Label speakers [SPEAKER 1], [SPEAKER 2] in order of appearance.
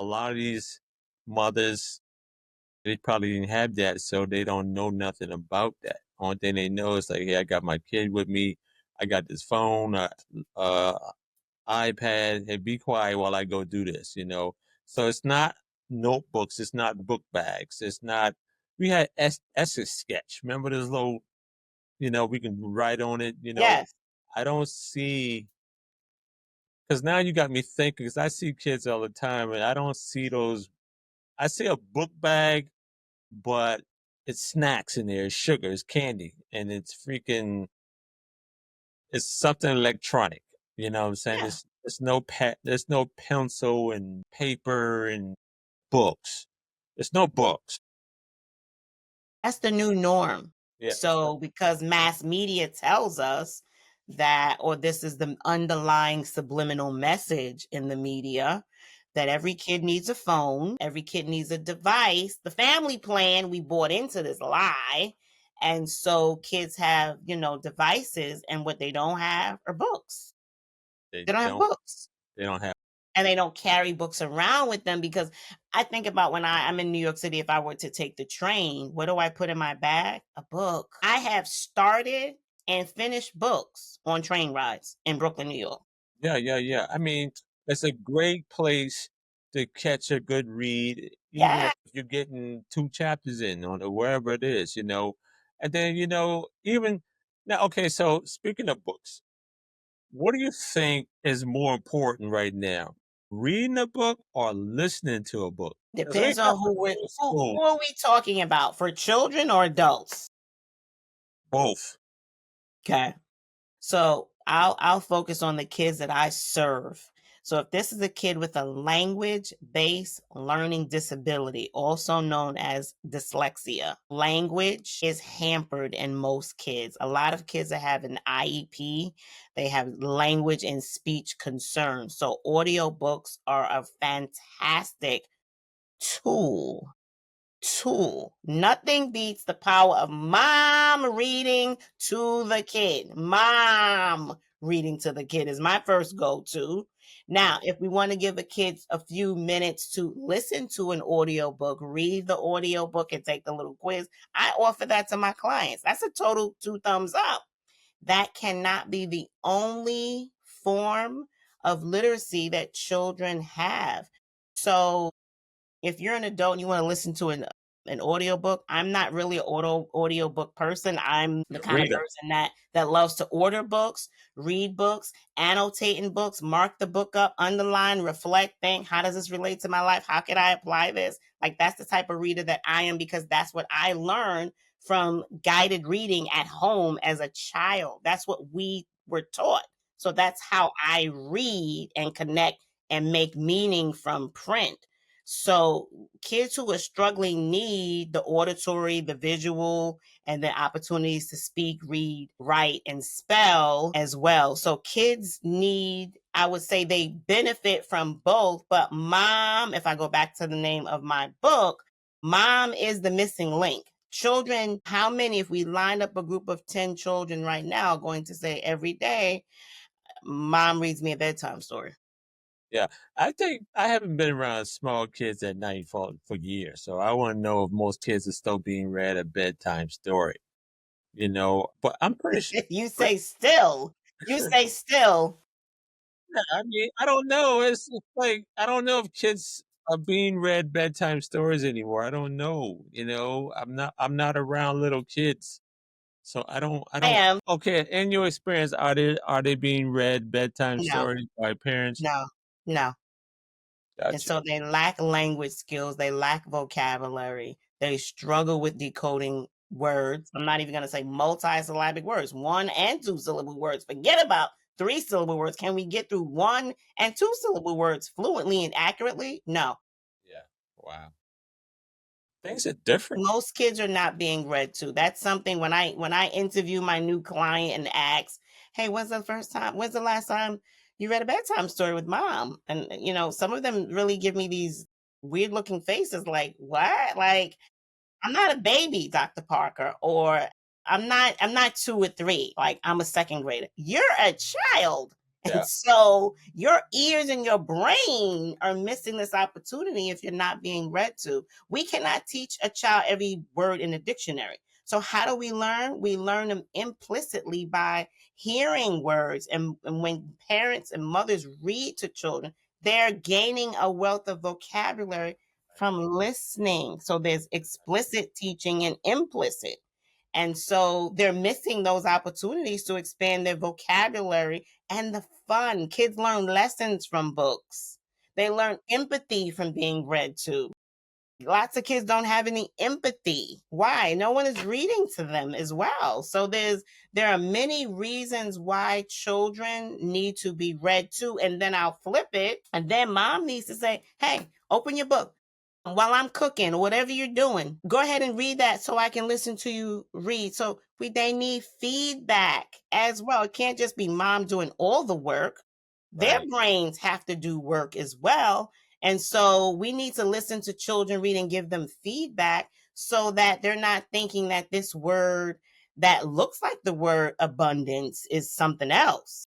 [SPEAKER 1] a lot of these mothers, they probably didn't have that, so they don't know nothing about that. Only thing they know is like, "Hey, I got my kid with me. I got this phone, uh, iPad. Hey, be quiet while I go do this," you know? So it's not notebooks, it's not book bags, it's not we had Etch-a-Sketch. Remember those little, we can write on it,
[SPEAKER 2] Yes.
[SPEAKER 1] I don't see, because now you got me thinking, because I see kids all the time, and I don't see those. I see a book bag, but it's snacks in there, it's sugar, it's candy, and it's something electronic. You know what I'm saying?
[SPEAKER 2] Yeah.
[SPEAKER 1] There's no pencil and paper and books. There's no books.
[SPEAKER 2] That's the new norm.
[SPEAKER 1] Yeah.
[SPEAKER 2] So, because mass media tells us that, or this is the underlying subliminal message in the media, that every kid needs a phone, every kid needs a device. The family plan, we bought into this lie. And so kids have, devices, and what they don't have are books.
[SPEAKER 1] They
[SPEAKER 2] They don't have
[SPEAKER 1] don't
[SPEAKER 2] books.
[SPEAKER 1] they don't have
[SPEAKER 2] And they don't carry books around with them, because I think about when I'm in New York City, if I were to take the train, what do I put in my bag? A book. I have started and finished books on train rides in Brooklyn, New York.
[SPEAKER 1] Yeah, yeah, yeah. I mean, it's a great place to catch a good read, even
[SPEAKER 2] Yeah.
[SPEAKER 1] if you're getting 2 chapters in on or wherever it is, you know? And then, even now, okay, so speaking of books, what do you think is more important right now? Reading a book or listening to a book? 'Cause we
[SPEAKER 2] Depends
[SPEAKER 1] got
[SPEAKER 2] on
[SPEAKER 1] the
[SPEAKER 2] who
[SPEAKER 1] old school,
[SPEAKER 2] who are we talking about? For children or adults?
[SPEAKER 1] both.
[SPEAKER 2] Okay. So I'll focus on the kids that I serve. So if this is a kid with a language-based learning disability, also known as dyslexia, language is hampered in most kids. A lot of kids that have an IEP, they have language and speech concerns. So audiobooks are a fantastic tool tool. Nothing beats the power of mom reading to the kid. Mom reading to the kid is my first go to. Now, if we want to give a kid a few minutes to listen to an audiobook, read the audiobook and take the little quiz, I offer that to my clients. That's a total 2 thumbs up. That cannot be the only form of literacy that children have. So, if you're an adult and you want to listen to an audiobook, I'm not really an audiobook person. I'm the kind of
[SPEAKER 1] Reader.
[SPEAKER 2] person that loves to order books, read books, annotate in books, mark the book up, underline, reflect, think, how does this relate to my life? How can I apply this? Like, that's the type of reader that I am, because that's what I learned from guided reading at home as a child. That's what we were taught. So that's how I read and connect and make meaning from print. So kids who are struggling need the auditory, the visual, and the opportunities to speak, read, write, and spell as well. So kids need, I would say they benefit from both. But mom, if I go back to the name of my book, mom is the missing link. Children, how many, if we line up a group of 10 children right now, going to say every day, mom reads me a bedtime story?
[SPEAKER 1] Yeah, I think I haven't been around small kids at night for years, so I want to know if most kids are still being read a bedtime story. But I'm pretty sure.
[SPEAKER 2] You say still. You say still.
[SPEAKER 1] I mean, I don't know. It's like I don't know if kids are being read bedtime stories anymore. I don't know. I'm not around little kids, so I
[SPEAKER 2] I
[SPEAKER 1] don't.
[SPEAKER 2] am.
[SPEAKER 1] Okay, in your experience, are they being read bedtime
[SPEAKER 2] No,
[SPEAKER 1] stories by parents?
[SPEAKER 2] no, no. And
[SPEAKER 1] Gotcha.
[SPEAKER 2] so they lack language skills, they lack vocabulary, they struggle with decoding words. I'm not even gonna say multisyllabic words, 1 and 2 syllable words. Forget about 3 syllable words. Can we get through 1 and 2 syllable words fluently and accurately? No.
[SPEAKER 1] Yeah. Wow. Things are different.
[SPEAKER 2] Most kids are not being read to. That's something when I interview my new client and ask, "Hey, when's the last time you read a bedtime story with mom?" And some of them really give me these weird looking faces like, "What?" Like, "I'm not a baby, Dr. Parker," or I'm not 2 or 3, like I'm a second grader. You're a child.
[SPEAKER 1] Yeah.
[SPEAKER 2] And so your ears and your brain are missing this opportunity if you're not being read to. We cannot teach a child every word in the dictionary. So how do we learn? We learn them implicitly by hearing words. And when parents and mothers read to children, they're gaining a wealth of vocabulary from listening. So there's explicit teaching and implicit. And so they're missing those opportunities to expand their vocabulary and the fun. Kids learn lessons from books. They learn empathy from being read to. Lots of kids don't have any empathy. Why? No one is reading to them as well. So there are many reasons why children need to be read to, and then I'll flip it, and then mom needs to say, "Hey, open your book while I'm cooking or whatever you're doing. Go ahead and read that so I can listen to you read." So they need feedback as well. It can't just be mom doing all the work. Their
[SPEAKER 1] Right.
[SPEAKER 2] brains have to do work as well. And so we need to listen to children read and give them feedback so that they're not thinking that this word that looks like the word abundance is something else.